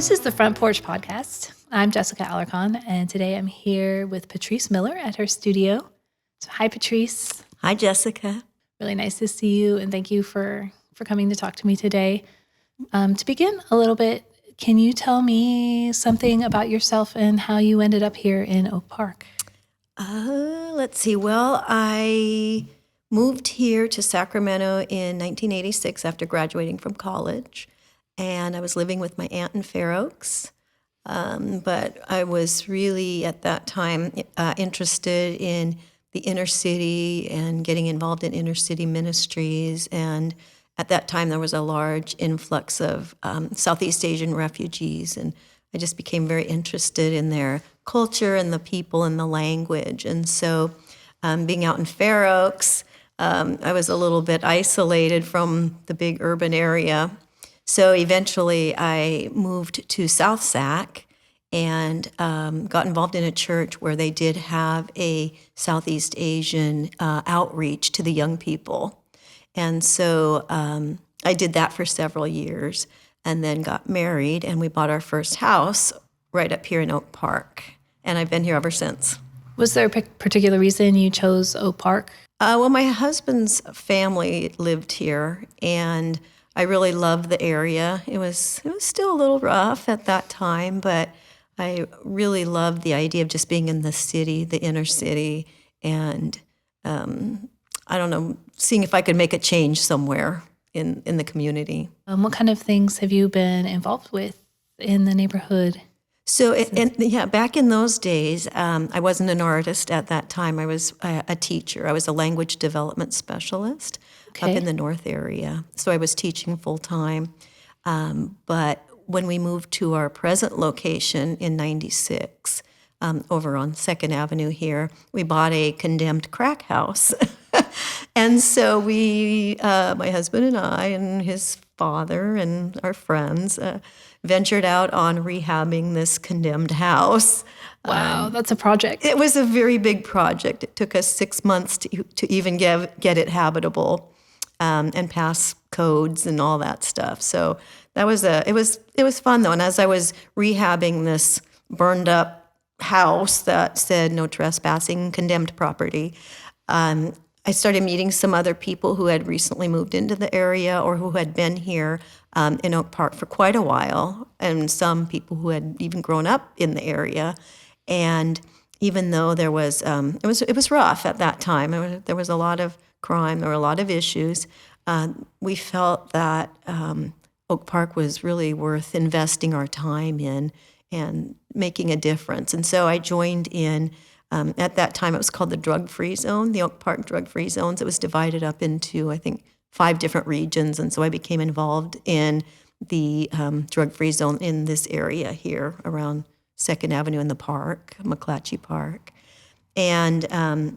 This is the Front Porch Podcast. I'm Jessica Alarcon, and today I'm here with Patris Miller at her studio. So hi, Patris. Hi, Jessica. Really nice to see you, and thank you for coming to talk to me today. To begin a little bit, can you tell me something about yourself and how you ended up here in Oak Park? Let's see. Well, I moved here to Sacramento in 1986 after graduating from college, and I was living with my aunt in Fair Oaks. But I was really at that time interested in the inner city and getting involved in inner city ministries. And at that time, there was a large influx of Southeast Asian refugees, and I just became very interested in their culture and the people and the language. And so being out in Fair Oaks, I was a little bit isolated from the big urban area. So eventually I moved to South Sac and got involved in a church where they did have a Southeast Asian outreach to the young people. And so I did that for several years and then got married, and we bought our first house right up here in Oak Park. And I've been here ever since. Was there a particular reason you chose Oak Park? Well, my husband's family lived here, and I really loved the area. It was still a little rough at that time, but I really loved the idea of just being in the city, the inner city, and I don't know, seeing if I could make a change somewhere in the community. What kind of things have you been involved with in the neighborhood? So, back in those days, I wasn't an artist at that time. I was a teacher. I was a language development specialist up in the North area. So I was teaching full-time. But when we moved to our present location in 96, over on 2nd Avenue here, we bought a condemned crack house. And so we, my husband and I and his father and our friends, ventured out on rehabbing this condemned house. Wow, that's a project. It was a very big project. It took us 6 months to even get it habitable and pass codes and all that stuff. So that was it was fun though. And as I was rehabbing this burned up house that said no trespassing, condemned property, I started meeting some other people who had recently moved into the area or who had been here in Oak Park for quite a while, and some people who had even grown up in the area. And even though there was, it was rough at that time. There was a lot of crime. There were a lot of issues. We felt that Oak Park was really worth investing our time in and making a difference. And so I joined in. At that time, it was called the drug-free zone, the Oak Park drug-free zones. It was divided up into, I think, 5 different regions, and so I became involved in the drug-free zone in this area here around 2nd Avenue in the park, McClatchy Park. And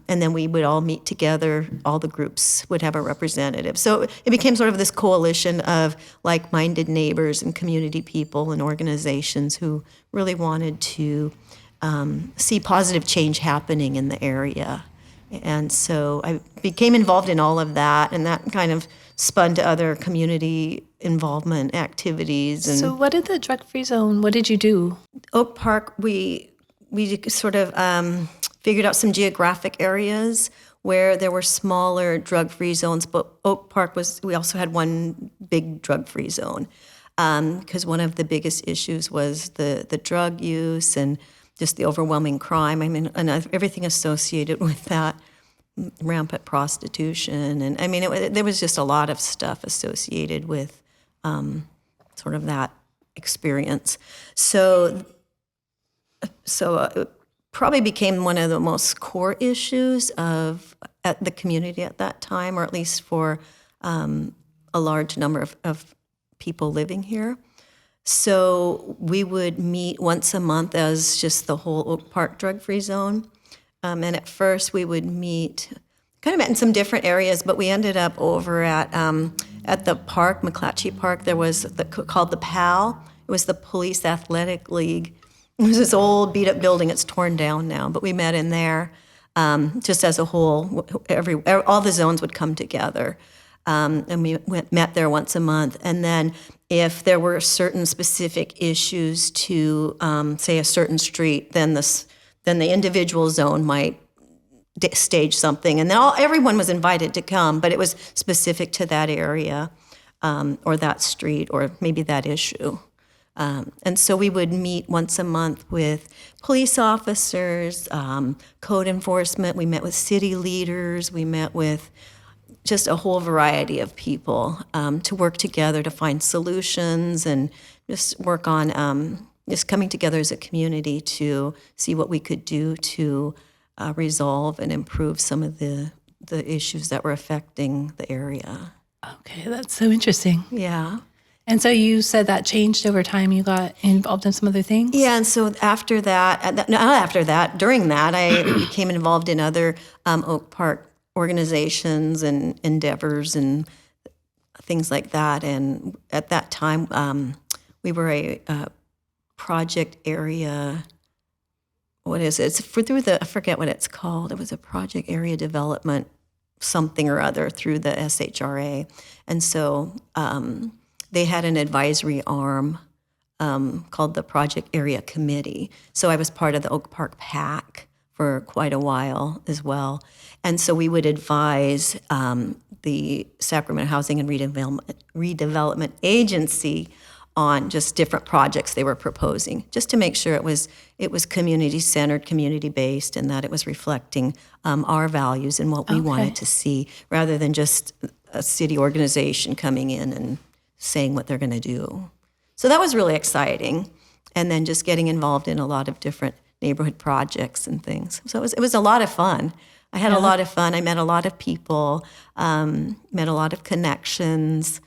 then we would all meet together. All the groups would have a representative. So it became sort of this coalition of like-minded neighbors and community people and organizations who really wanted to see positive change happening in the area. And so I became involved in all of that, and that kind of spun to other community involvement activities. And so what did the drug-free zone, what did you do? Oak Park, we sort of figured out some geographic areas where there were smaller drug-free zones, but Oak Park we also had one big drug-free zone because one of the biggest issues was the drug use and just the overwhelming crime. I mean, and everything associated with that, rampant prostitution. And I mean, there was just a lot of stuff associated with sort of that experience. So it probably became one of the most core issues at the community at that time, or at least for a large number of people living here. So we would meet once a month as just the whole Oak Park drug-free zone. And at first we would meet kind of in some different areas, but we ended up over at the park, McClatchy Park. There was called the PAL. It was the Police Athletic League. It was this old beat-up building. It's torn down now, but we met in there just as a whole. All the zones would come together. and we met there once a month. And then if there were certain specific issues to, say, a certain street, then the individual zone might stage something, and then everyone was invited to come, but it was specific to that area or that street or maybe that issue. And so we would meet once a month with police officers, code enforcement. We met with city leaders. We met with just a whole variety of people to work together to find solutions and just work on just coming together as a community to see what we could do to resolve and improve some of the issues that were affecting the area. Okay, that's so interesting. Yeah. And so you said that changed over time. You got involved in some other things? Yeah, and so during that, I became involved in other Oak Park organizations and endeavors and things like that. And at that time, we were a project area. What is it? I forget what it's called. It was a project area development something or other through the SHRA. And so they had an advisory arm called the Project Area Committee. So I was part of the Oak Park PAC for quite a while as well. And so we would advise the Sacramento Housing and Redevelopment Agency on just different projects they were proposing, just to make sure it was community-centered, community-based, and that it was reflecting our values and what we wanted to see, rather than just a city organization coming in and saying what they're going to do. So that was really exciting, and then just getting involved in a lot of different neighborhood projects and things. So it was a lot of fun. I had a lot of fun. I met a lot of people, met a lot of connections.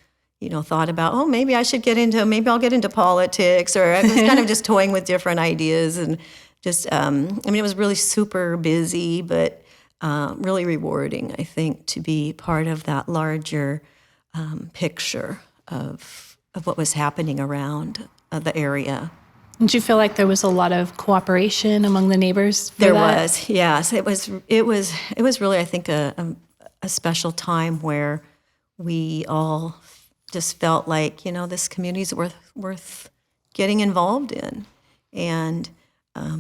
Thought about, maybe I'll get into politics, or I was kind of just toying with different ideas, and just, it was really super busy, but really rewarding, I think, to be part of that larger picture of what was happening around the area. Did you feel like there was a lot of cooperation among the neighbors for There that? was, yes. It was really, I think, a special time where we all just felt like, this community is worth getting involved in, and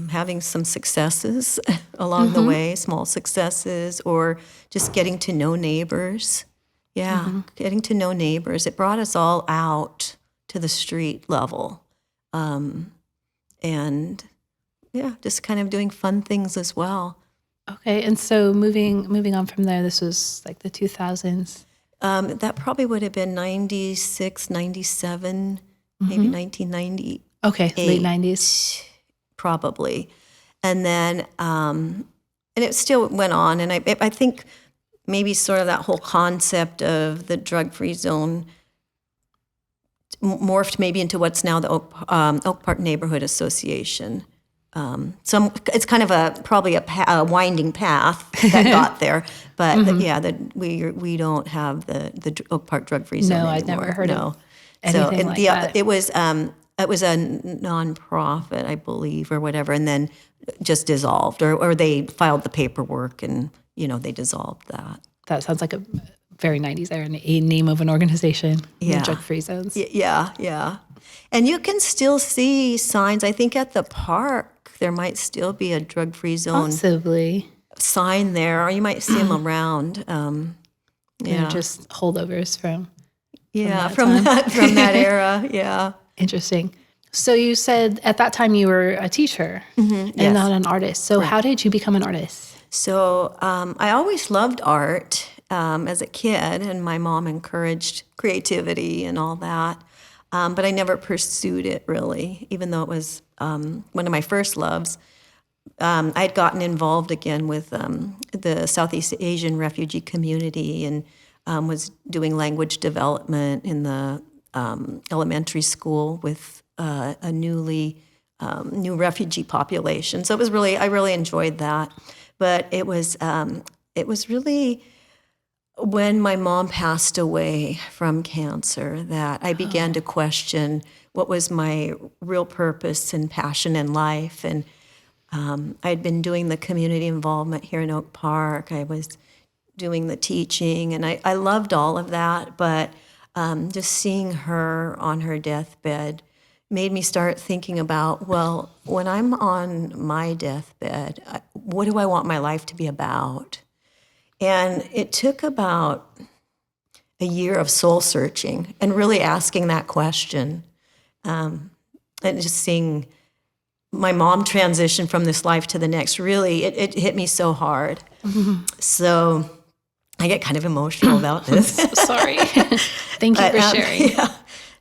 having some successes along the way, small successes, or just getting to know neighbors. Yeah, getting to know neighbors. It brought us all out to the street level, and just kind of doing fun things as well. Okay, and so moving on from there, this was like the 2000s. That probably would have been 96, 97, maybe 1990. Okay, late 90s. Probably. And then, and it still went on. And I think maybe sort of that whole concept of the drug-free zone morphed maybe into what's now the Oak Park Neighborhood Association. It's kind of probably a winding path that got there, but we don't have the Oak Park drug-free zone anymore. I'd never heard of anything like that. It was a nonprofit, I believe, or whatever, and then just dissolved, or they filed the paperwork and they dissolved that. That sounds like a very 90s era, a name of an organization. Yeah, drug-free zones. Yeah. And you can still see signs. I think at the park there might still be a drug-free zone possibly sign there, or you might see them around. They're just holdovers from that era. Yeah, interesting. So you said at that time you were a teacher and not an artist. So how did you become an artist? So I always loved art as a kid, and my mom encouraged creativity and all that. But I never pursued it really, even though it was one of my first loves. I had gotten involved again with the Southeast Asian refugee community, and was doing language development in the elementary school with a new refugee population. So I really enjoyed that. But it was really when my mom passed away from cancer that I began to question what was my real purpose and passion in life. And I'd been doing the community involvement here in Oak Park. I was doing the teaching, and I loved all of that, but just seeing her on her deathbed made me start thinking about, well, when I'm on my deathbed, what do I want my life to be about? And it took about a year of soul searching and really asking that question, and just seeing my mom transition from this life to the next. Really, it hit me so hard. Mm-hmm. So I get kind of emotional about this. Sorry. Thank you for sharing. Yeah.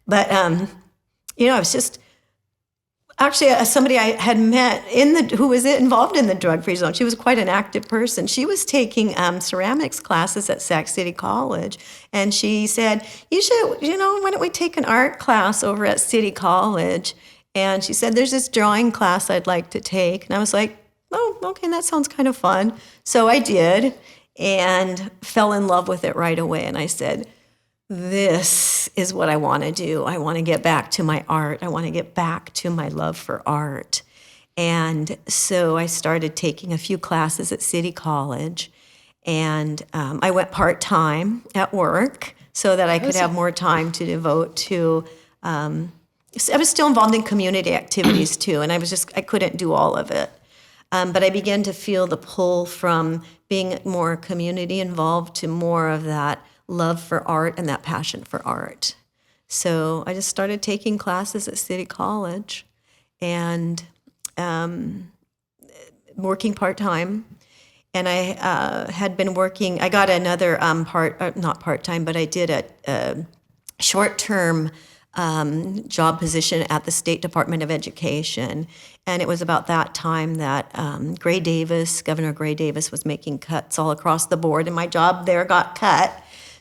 But, I was just, actually, somebody I had met who was involved in the drug-free zone. She was quite an active person. She was taking ceramics classes at Sac City College, and she said, "You should, why don't we take an art class over at City College?" And she said, "There's this drawing class I'd like to take." And I was like, "Oh, okay, that sounds kind of fun." So I did, and fell in love with it right away. And I said, this is what I want to do. I want to get back to my art. I want to get back to my love for art. And so I started taking a few classes at City College, and I went part-time at work so that I could have more time to devote to, I was still involved in community activities too, and I couldn't do all of it. But I began to feel the pull from being more community involved to more of that love for art and that passion for art. So I just started taking classes at City College and working part-time. And I had been working, I got another not part-time, but I did a short-term job position at the State Department of Education. And it was about that time that Governor Gray Davis was making cuts all across the board, and my job there got cut.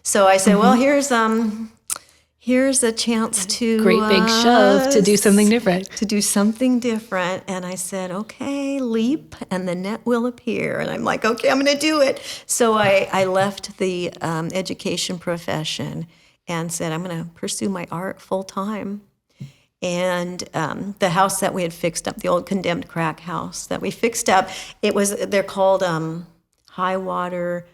So I said, well, here's a chance to... Great big shove to do something different. To do something different. And I said, okay, leap, and the net will appear. And I'm like, okay, I'm going to do it. So I left the education profession and said, I'm going to pursue my art full time. And the house that we had fixed up, the old condemned crack house that we fixed up, they're called high water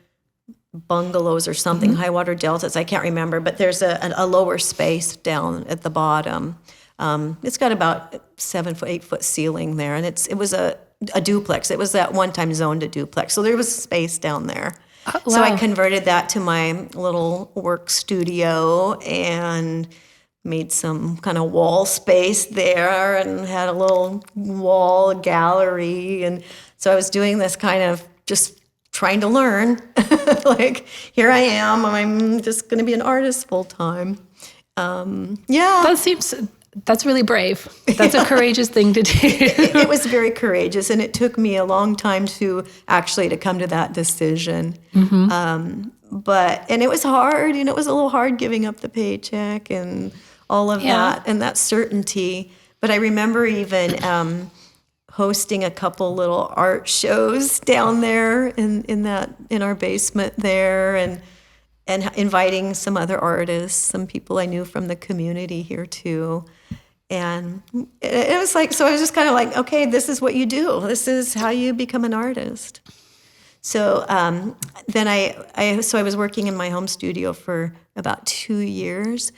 bungalows or something, high water deltas, I can't remember, but there's a lower space down at the bottom. It's got about 8 foot ceiling there, and it was a duplex. It was that one time zoned a duplex, so there was space down there. Oh, wow. So I converted that to my little work studio and made some kind of wall space there and had a little wall gallery. And so I was doing this kind of just trying to learn. Like, here I am, I'm just going to be an artist full time. That's really brave. That's a courageous thing to do. It was very courageous, and it took me a long time to come to that decision. Mm-hmm. And it was hard, it was a little hard giving up the paycheck and all of that and that certainty. But I remember even hosting a couple little art shows down there in our basement there, and inviting some other artists, some people I knew from the community here too. And it was like, so I was just kind of like, okay, this is what you do. This is how you become an artist. So then I was working in my home studio for about 2 years.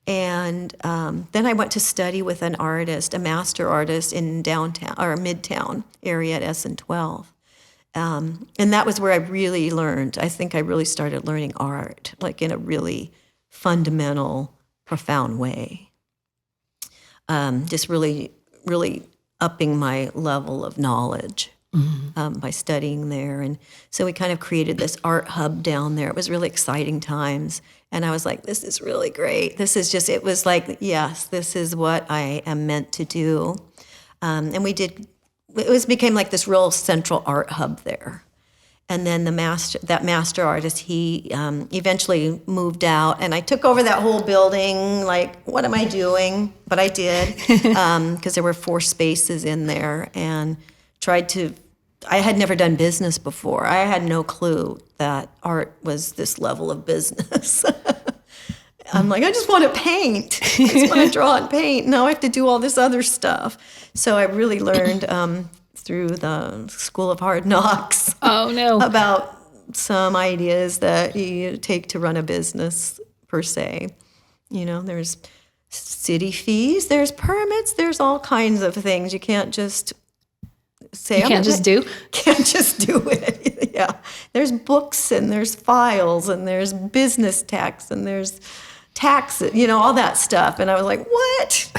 And then I went to study with an artist, a master artist in downtown or midtown area at SN12. And that was where I really learned. I think I really started learning art, like in a really fundamental, profound way. Just really, really upping my level of knowledge by studying there. And so we kind of created this art hub down there. It was really exciting times. And I was like, this is really great. It was like, yes, this is what I am meant to do. And became like this real central art hub there. And then that master artist, he eventually moved out, and I took over that whole building. Like, what am I doing? But I did, because there were 4 spaces in there, and I had never done business before. I had no clue that art was this level of business. I'm like, I just want to paint. I just want to draw and paint. Now I have to do all this other stuff. So I really learned through the School of Hard Knocks. Oh, no. About some ideas that you take to run a business per se. There's city fees, there's permits, there's all kinds of things. You can't just say, you can't just do it. Yeah. There's books and there's files and there's business tax and there's taxes, all that stuff. And I was like, what?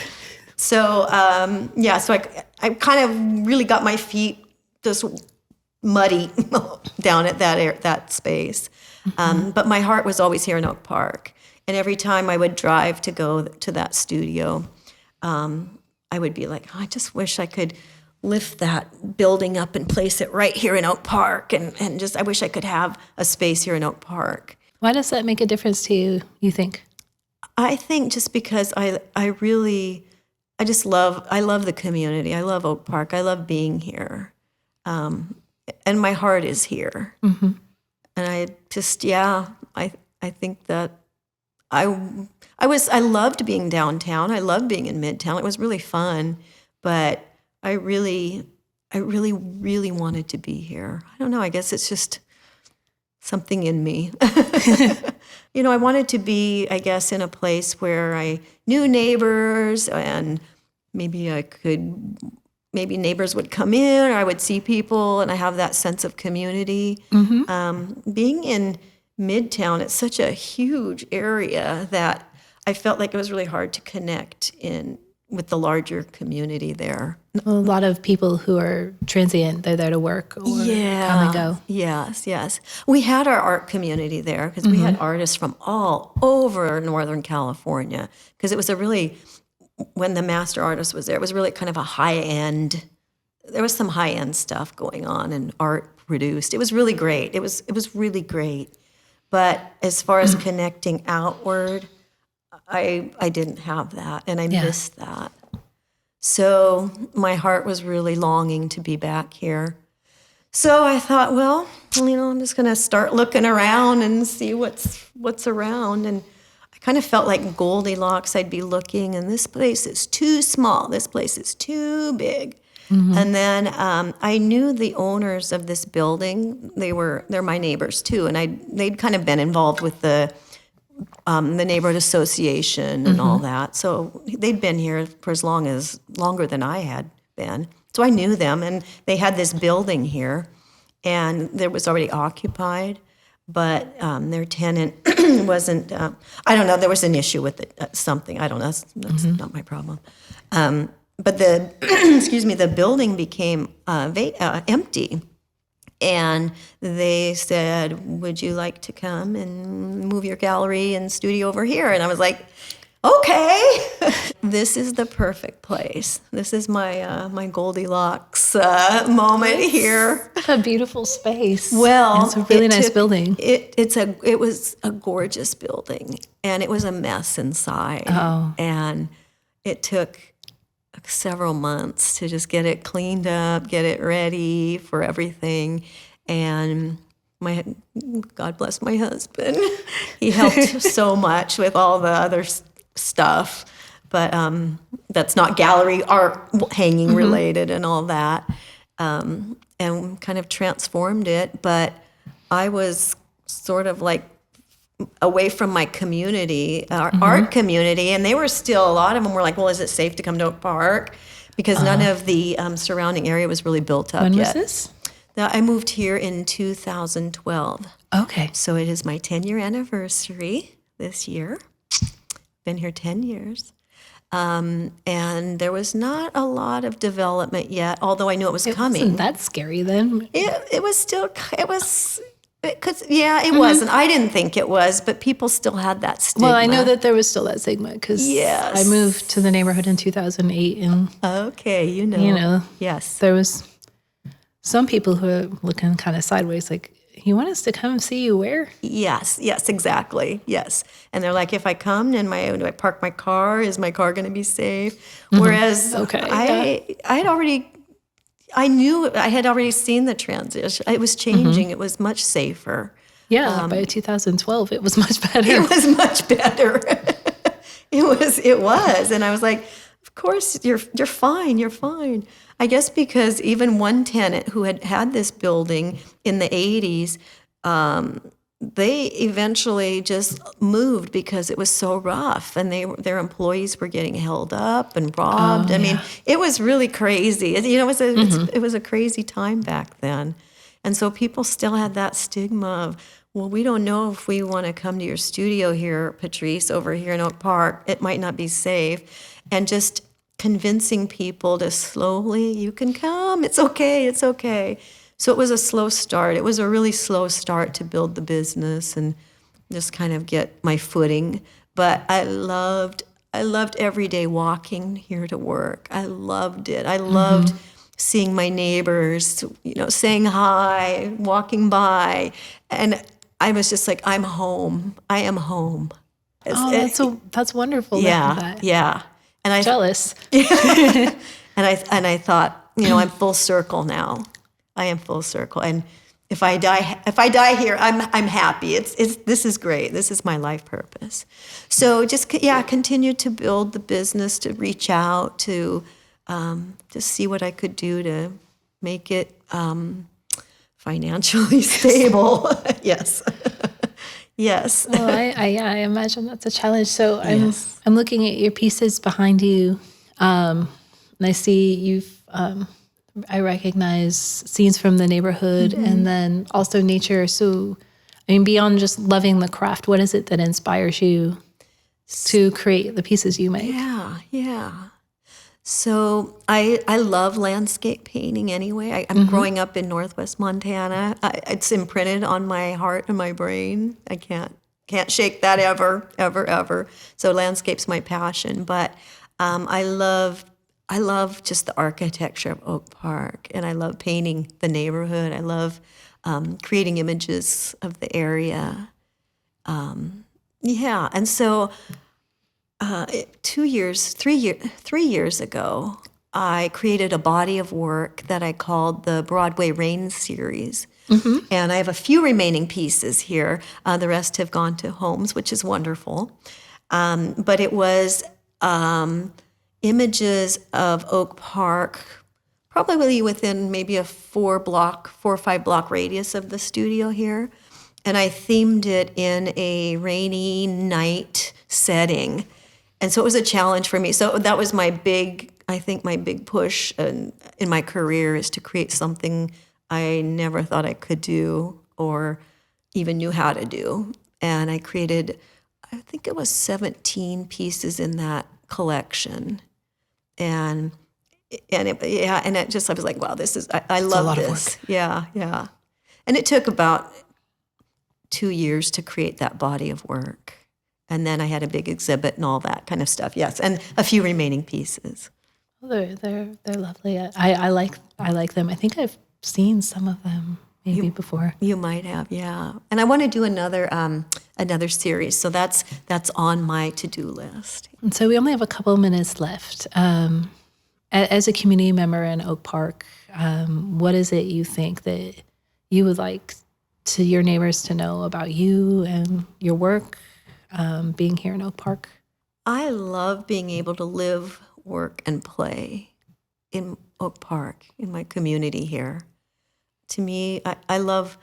So, so I kind of really got my feet just muddy down at that space. But my heart was always here in Oak Park. And every time I would drive to go to that studio, I would be like, I just wish I could lift that building up and place it right here in Oak Park. And just, I wish I could have a space here in Oak Park. Why does that make a difference to you think? I think just because I love the community. I love Oak Park. I love being here. And my heart is here. Mm-hmm. And I just, I think that I loved being downtown. I loved being in Midtown. It was really fun, but I really wanted to be here. I don't know. I guess it's just something in me. I wanted to be, I guess, in a place where I knew neighbors and maybe neighbors would come in or I would see people and I have that sense of community. Mm-hmm. Being in Midtown, it's such a huge area that I felt like it was really hard to connect with the larger community there. A lot of people who are transient, they're there to work or come and go. Yes. We had our art community there because we had artists from all over Northern California because it was when the master artist was there, it was really kind of a high-end, there was some high-end stuff going on and art produced. It was really great. It was really great. But as far as connecting outward, I didn't have that, and I missed that. So my heart was really longing to be back here. So I thought, well, I'm just going to start looking around and see what's around. And I kind of felt like Goldilocks. I'd be looking, and this place is too small. This place is too big. Mm-hmm. And then I knew the owners of this building. They're my neighbors too, and they'd kind of been involved with the neighborhood association and all that. So they'd been here for longer than I had been. So I knew them, and they had this building here, and it was already occupied, but their tenant wasn't. I don't know. There was an issue with it. Something I don't know. That's not my problem. But the building became empty. And they said, would you like to come and move your gallery and studio over here? And I was like, okay, this is the perfect place. This is my Goldilocks moment here. A beautiful space. Well, it's a really nice building. It was a gorgeous building, and it was a mess inside. Oh. And it took several months to just get it cleaned up, get it ready for everything. And God bless my husband. He helped so much with all the other stuff, but that's not gallery art hanging related and all that, and kind of transformed it. But I was sort of like away from my community, our art community, and they were still, a lot of them were like, well, is it safe to come to Oak Park? Because none of the surrounding area was really built up yet. When was this? Now, I moved here in 2012. Okay. So it is my 10-year anniversary this year. Been here 10 years. And there was not a lot of development yet, although I knew it was coming. Wasn't that scary then? It was still, it was... it wasn't. I didn't think it was, but people still had that stigma. Well, I know that there was still that stigma because I moved to the neighborhood in 2008, and okay, yes, there was some people who were looking kind of sideways, like, you want us to come see you where? Yes, exactly, yes. And they're like, if I come and do I park my car? Is my car going to be safe? Whereas I knew I had already seen the transition. It was changing. It was much safer. Yeah, by 2012, it was much better. It was much better. It was. And I was like, of course, you're fine. You're fine. I guess because even one tenant who had this building in the 80s, they eventually just moved because it was so rough, and their employees were getting held up and robbed. I mean, it was really crazy. You know, it was a crazy time back then. And so people still had that stigma of, well, we don't know if we want to come to your studio here, Patris, over here in Oak Park. It might not be safe. And just convincing people to slowly, you can come. It's okay. It's okay. So it was a slow start. It was a really slow start to build the business and just kind of get my footing. But I loved every day walking here to work. I loved it. I loved seeing my neighbors, you know, saying hi, walking by. And I was just like, I'm home. I am home. That's wonderful. Yeah, yeah. And I jealous. and I thought, you know, I'm full circle now. I am full circle, and if I die here, I'm happy. This is great. This is my life purpose. So just continue to build the business, to reach out, to see what I could do to make it financially stable. Yes. Yes. Well, I imagine that's a challenge. So I'm looking at your pieces behind you, and I see you've. I recognize scenes from the neighborhood and then also nature. So, I mean, beyond just loving the craft, what is it that inspires you to create the pieces you make? Yeah. So I love landscape painting anyway. I'm growing up in Northwest Montana. It's imprinted on my heart and my brain. I can't shake that ever, ever, ever. So landscape's my passion. But I love just the architecture of Oak Park, and I love painting the neighborhood. I love creating images of the area. And so 3 years ago, I created a body of work that I called the Broadway Rain series. And I have a few remaining pieces here. The rest have gone to homes, which is wonderful. But it was images of Oak Park, probably within maybe a 4 or 5 block radius of the studio here. And I themed it in a rainy night setting. And so it was a challenge for me. So that was my big push in my career, is to create something I never thought I could do or even knew how to do. And I created, I think it was 17 pieces in that collection. And it just, I was like, wow, I love this. Yeah. And it took about 2 years to create that body of work. And then I had a big exhibit and all that kind of stuff. Yes, and a few remaining pieces. Well, they're lovely. I like them. I think I've seen some of them maybe before. You might have, yeah. And I want to do another series, so that's on my to-do list. And so we only have a couple of minutes left. As a community member in Oak Park, what is it you think that you would like to your neighbors to know about you and your work being here in Oak Park? I love being able to live, work, and play in Oak Park, in my community here. To me, I love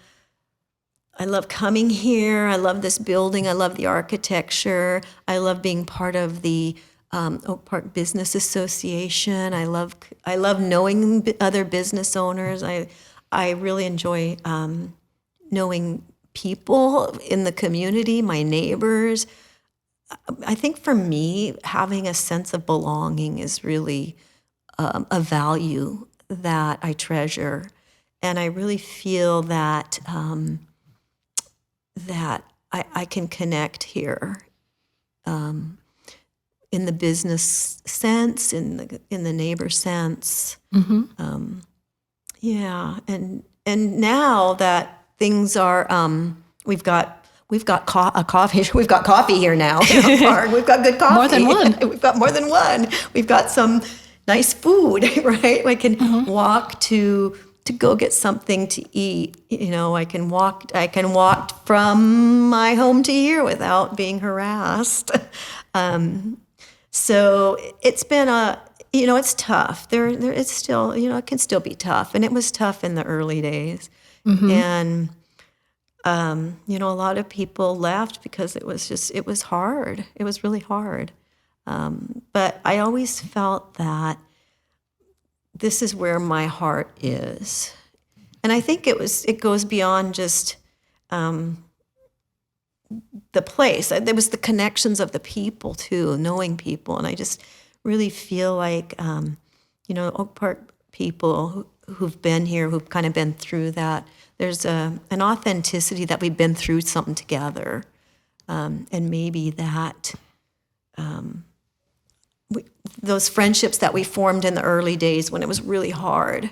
coming here. I love this building. I love the architecture. I love being part of the Oak Park Business Association. I love knowing other business owners. I really enjoy knowing people in the community, my neighbors. I think for me, having a sense of belonging is really a value that I treasure. And I really feel that I can connect here in the business sense, in the neighbor sense. And now that things are, we've got coffee here now. In the park. We've got good coffee. More than one. We've got more than one. We've got some nice food, right? I can walk to go get something to eat. You know, I can walk from my home to here without being harassed. So it's been it's tough. It's still, it can still be tough. And it was tough in the early days. And A lot of people left because it was hard. It was really hard. But I always felt that this is where my heart is. And I think it goes beyond just the place. There was the connections of the people too, knowing people. And I just really feel like, Oak Park people who've been here, who've kind of been through that, there's an authenticity that we've been through something together. And maybe that those friendships that we formed in the early days when it was really hard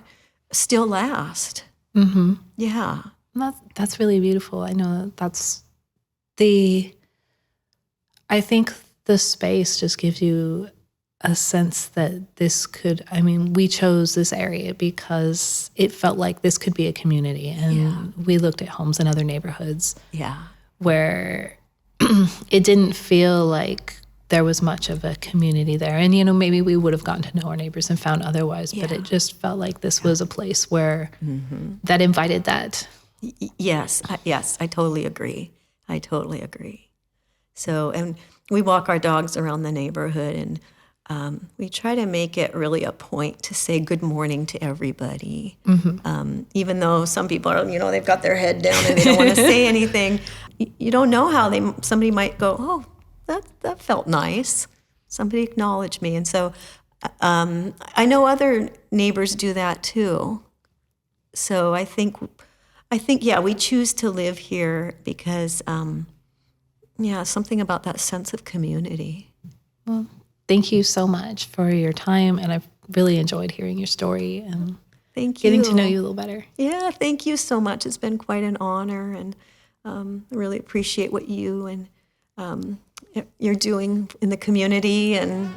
still last. Mm-hmm. Yeah. That's really beautiful. I know that's I think the space just gives you a sense that we chose this area because it felt like this could be a community. And we looked at homes in other neighborhoods where it didn't feel like there was much of a community there. And, maybe we would have gotten to know our neighbors and found otherwise, but it just felt like this was a place where that invited that. Yes, I totally agree. So, and we walk our dogs around the neighborhood, and we try to make it really a point to say good morning to everybody. Even though some people are, they've got their head down and they don't want to say anything. You don't know how somebody might go, oh, that felt nice. Somebody acknowledged me. And so I know other neighbors do that too. So I think, we choose to live here because, something about that sense of community. Well, thank you so much for your time, and I've really enjoyed hearing your story and getting to know you a little better. Yeah, thank you so much. It's been quite an honor, and I really appreciate what you and you're doing in the community, and